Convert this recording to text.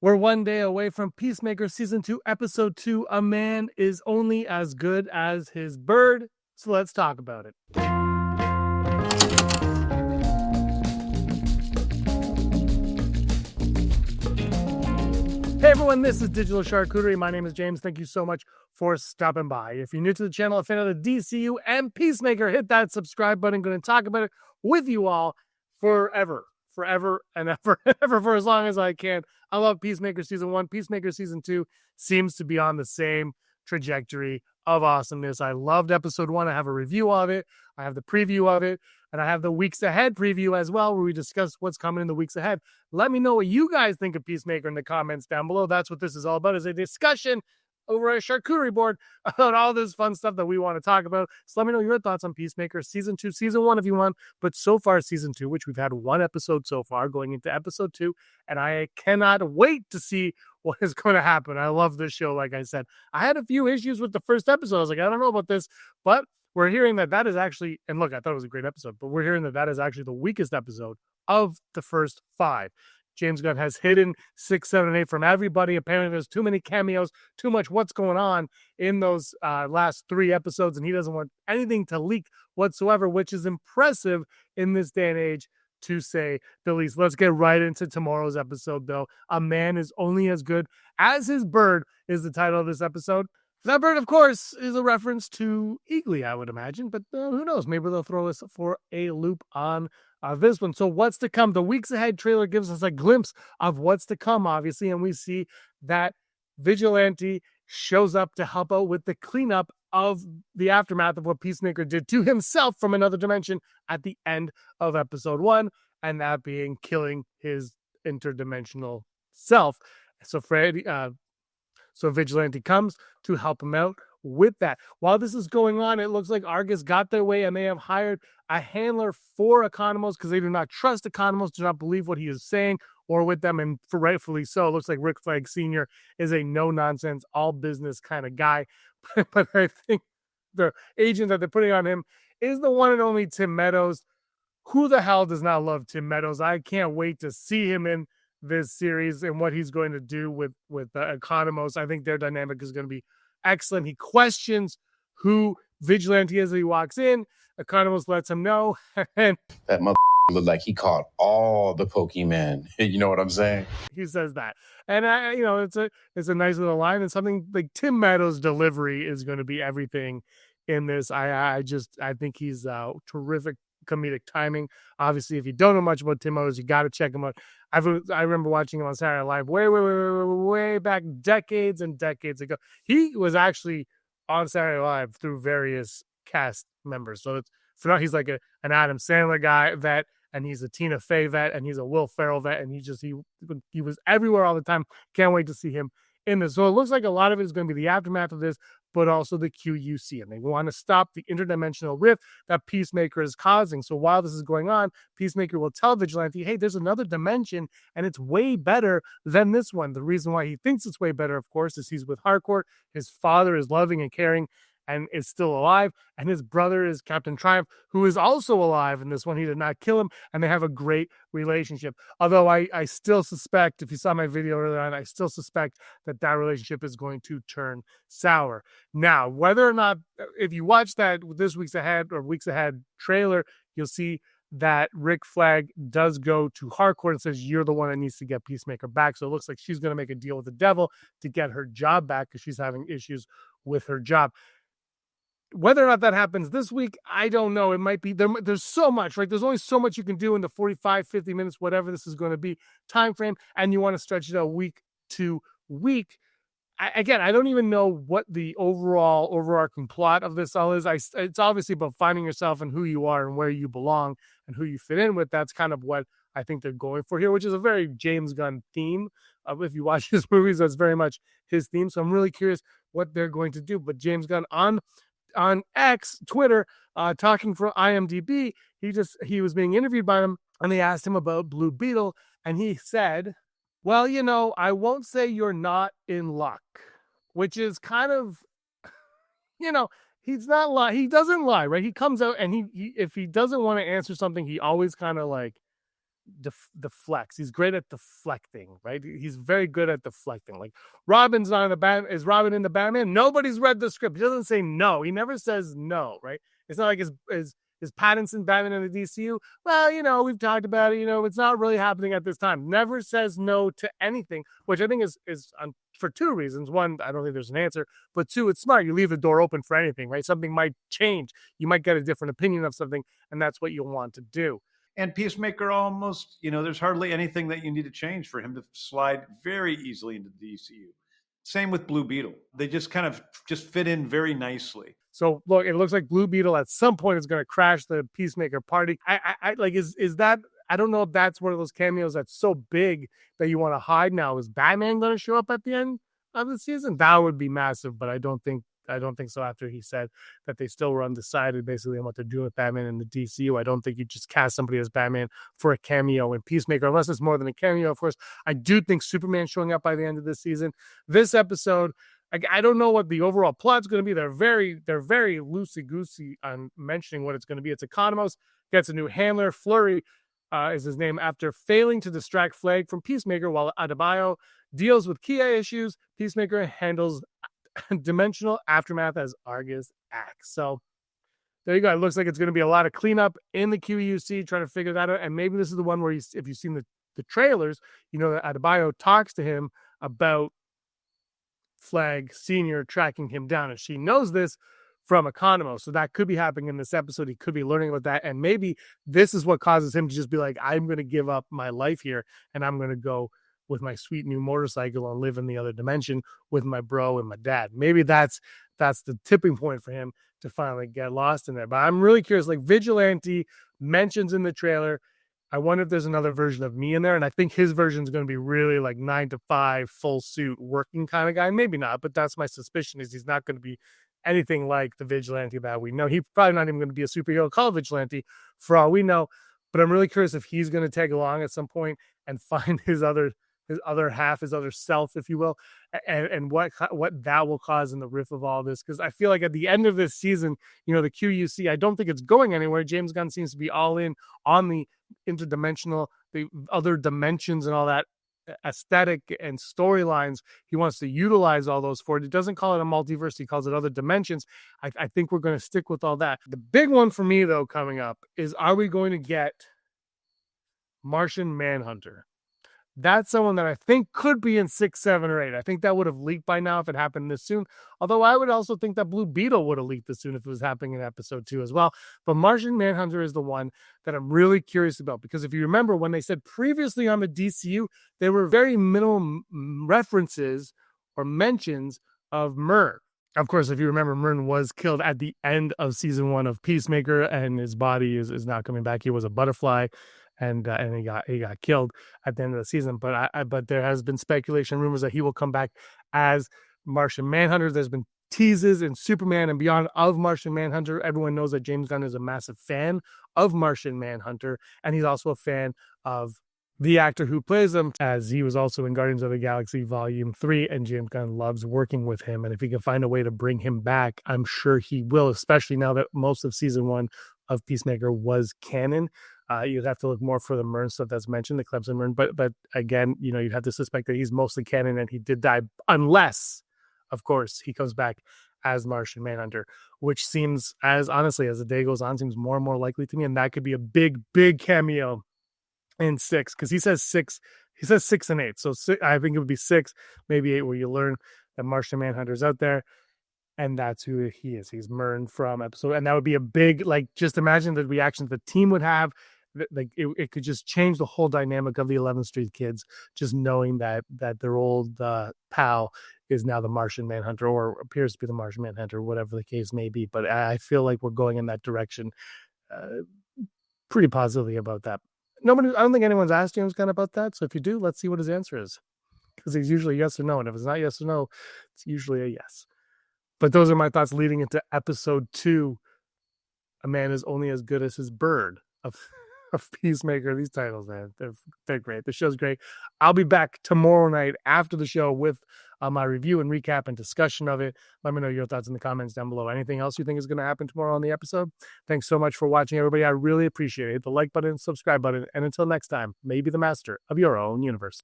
We're one day away from Peacemaker Season 2, Episode 2. A man is only as good as his bird. So let's talk about it. Hey everyone, this is Digital Charcuterie. My name is James. Thank you so much for stopping by. If you're new to the channel, a fan of the DCU and Peacemaker, hit that subscribe button. I'm going to talk about it with you all forever and ever, ever for as long as I can. I love Peacemaker Season 1. Peacemaker Season 2 seems to be on the same trajectory of awesomeness. I loved Episode 1. I have a review of it. I have the preview of it. And I have the weeks ahead preview as well, where we discuss what's coming in the weeks ahead. Let me know what you guys think of Peacemaker in the comments down below. That's what this is all about, is a discussion over a charcuterie board about all this fun stuff that we want to talk about. So let me know your thoughts on Peacemaker Season 2, Season 1 if you want, but so far Season 2, which we've had one episode so far, going into Episode 2, and I cannot wait to see what is going to happen. I love this show, like I said. I had a few issues with the first episode. I was like, I don't know about this, but we're hearing that is actually, and look, I thought it was a great episode, but we're hearing that is actually the weakest episode of the first 5. James Gunn has hidden 6, 7, and 8 from everybody. Apparently there's too many cameos, too much what's going on in those last 3 episodes, and he doesn't want anything to leak whatsoever, which is impressive in this day and age, to say the least. Let's get right into tomorrow's episode, though. A man is only as good as his bird is the title of this episode. That bird, of course, is a reference to Eagly, I would imagine, but who knows? Maybe they'll throw us for a loop on this one. So what's to come? The weeks ahead trailer gives us a glimpse of what's to come, obviously, and we see that Vigilante shows up to help out with the cleanup of the aftermath of what Peacemaker did to himself from another dimension at the end of Episode 1, and that being killing his interdimensional self. So Vigilante comes to help him out with that. While this is going on, it looks like Argus got their way and they have hired a handler for Economos because they do not trust Economos, do not believe what he is saying or with them, and for rightfully so. It looks like Rick Flag Sr. is a no-nonsense, all-business kind of guy. But I think the agent that they're putting on him is the one and only Tim Meadows. Who the hell does not love Tim Meadows? I can't wait to see him in this series and what he's going to do with Economos. I think their dynamic is going to be excellent. He questions who Vigilante is as he walks in. Economos lets him know. And that mother looked like he caught all the Pokemon. You know what I'm saying? He says that. And it's a nice little line, and something like Tim Meadows' delivery is going to be everything in this. I think he's terrific comedic timing. Obviously, if you don't know much about Tim Meadows, you got to check him out. I remember watching him on Saturday Night Live way back, decades and decades ago. He was actually on Saturday Night Live through various cast members. So for now, he's like an Adam Sandler guy vet, and he's a Tina Fey vet, and he's a Will Ferrell vet, and he was everywhere all the time. Can't wait to see him in this. So it looks like a lot of it is going to be the aftermath of this, but also the QUC, and they want to stop the interdimensional rift that Peacemaker is causing. So while this is going on, Peacemaker will tell Vigilante, hey, there's another dimension, and it's way better than this one. The reason why he thinks it's way better, of course, is he's with Harcourt. His father is loving and caring and is still alive, and his brother is Captain Triumph, who is also alive in this one. He did not kill him, and they have a great relationship. Although I still suspect, if you saw my video earlier on, I still suspect that relationship is going to turn sour. Now, whether or not, if you watch that this week's ahead trailer, you'll see that Rick Flag does go to Harcourt and says, you're the one that needs to get Peacemaker back. So it looks like she's going to make a deal with the devil to get her job back because she's having issues with her job. Whether or not that happens this week, I don't know. It might be. There's so much, right? There's only so much you can do in the 45, 50 minutes, whatever this is going to be, time frame, and you want to stretch it out week to week. I don't even know what the overarching plot of this all is. It's obviously about finding yourself and who you are and where you belong and who you fit in with. That's kind of what I think they're going for here, which is a very James Gunn theme. If you watch his movies, that's very much his theme. So I'm really curious what they're going to do. But James Gunn on X, Twitter, talking for IMDb, he was being interviewed by them, and they asked him about Blue Beetle, and he said, well, I won't say you're not in luck, which is kind of, he's not lie. He doesn't lie, right? He comes out and he if he doesn't want to answer something, he always kind of like deflects. He's great at deflecting, right? He's very good at deflecting. Like Robin's not in the Batman. Is Robin in the Batman? Nobody's read the script. He doesn't say no. He never says no, right? It's not like is Pattinson Batman in the DCU? Well, we've talked about it. It's not really happening at this time. Never says no to anything, which I think is for two reasons. One, I don't think there's an answer, but two, it's smart. You leave the door open for anything, right? Something might change. You might get a different opinion of something, and that's what you'll want to do. And Peacemaker almost, there's hardly anything that you need to change for him to slide very easily into the DCU. Same with Blue Beetle. They just kind of just fit in very nicely. So look, it looks like Blue Beetle at some point is going to crash the Peacemaker party. I like is that I don't know if that's one of those cameos that's so big that you want to hide now. Is Batman going to show up at the end of the season? That would be massive, but I don't think so. After he said that they still were undecided basically on what to do with Batman in the DCU, I don't think you just cast somebody as Batman for a cameo in Peacemaker, unless it's more than a cameo. Of course, I do think Superman showing up by the end of this season. This episode, I don't know what the overall plot's going to be. They're very loosey-goosey on mentioning what it's going to be. It's Economos gets a new handler. Flurry is his name, after failing to distract Flag from Peacemaker while Adebayo deals with Kia issues. Peacemaker handles dimensional aftermath as Argus acts. So there you go. It looks like it's going to be a lot of cleanup in the QUC, trying to figure that out. And maybe this is the one where if you've seen the trailers, that Adebayo talks to him about Flag Senior tracking him down, and she knows this from Economos. So that could be happening in this episode. He could be learning about that, and maybe this is what causes him to just be like, I'm going to give up my life here, and I'm going to go with my sweet new motorcycle and live in the other dimension with my bro and my dad. Maybe that's the tipping point for him to finally get lost in there. But I'm really curious. Like Vigilante mentions in the trailer, I wonder if there's another version of me in there. And I think his version is going to be really like 9 to 5, full suit, working kind of guy. Maybe not, but that's my suspicion, is he's not going to be anything like the Vigilante that we know. He's probably not even going to be a superhero called Vigilante for all we know. But I'm really curious if he's going to tag along at some point and find his other half, his other self, if you will, and what that will cause in the riff of all this. Because I feel like at the end of this season, the QUC, I don't think it's going anywhere. James Gunn seems to be all in on the interdimensional, the other dimensions and all that aesthetic and storylines. He wants to utilize all those for it. He doesn't call it a multiverse. He calls it other dimensions. I think we're going to stick with all that. The big one for me, though, coming up is, are we going to get Martian Manhunter? That's someone that I think could be in 6, 7, or 8. I think that would have leaked by now if it happened this soon. Although I would also think that Blue Beetle would have leaked this soon if it was happening in episode 2 as well. But Martian Manhunter is the one that I'm really curious about, because if you remember when they said previously on the DCU, there were very minimal references or mentions of Myrn. Of course, if you remember, Myrn was killed at the end of season 1 of Peacemaker, and his body is not coming back. He was a butterfly. And he got killed at the end of the season. But there has been speculation, rumors that he will come back as Martian Manhunter. There's been teases in Superman and Beyond of Martian Manhunter. Everyone knows that James Gunn is a massive fan of Martian Manhunter, and he's also a fan of the actor who plays him, as he was also in Guardians of the Galaxy Volume 3, and James Gunn loves working with him. And if he can find a way to bring him back, I'm sure he will, especially now that most of season 1 of Peacemaker was canon. You'd have to look more for the Myrn stuff that's mentioned, the Clemson Myrn. But again, you'd have to suspect that he's mostly canon and he did die, unless, of course, he comes back as Martian Manhunter, which seems, as honestly, as the day goes on, seems more and more likely to me. And that could be a big, big cameo in 6, because he says 6 and 8. So I think it would be 6, maybe 8, where you learn that Martian Manhunter's out there. And that's who he is. He's Myrn from episode. And that would be a big, just imagine the reactions the team would have. It could just change the whole dynamic of the 11th Street kids, just knowing that their old pal is now the Martian Manhunter, or appears to be the Martian Manhunter, whatever the case may be. But I feel like we're going in that direction pretty positively about that. I don't think anyone's asked James Gunn about that. So if you do, let's see what his answer is. Because it's usually yes or no. And if it's not yes or no, it's usually a yes. But those are my thoughts leading into episode 2. A man is only as good as his bird of Peacemaker. These titles, man, they're great. The show's great. I'll be back tomorrow night after the show with my review and recap and discussion of it. Let me know your thoughts in the comments down below. Anything else you think is going to happen tomorrow on the episode? Thanks so much for watching, everybody. I really appreciate it. Hit the like button, subscribe button, and until next time, may you be the master of your own universe.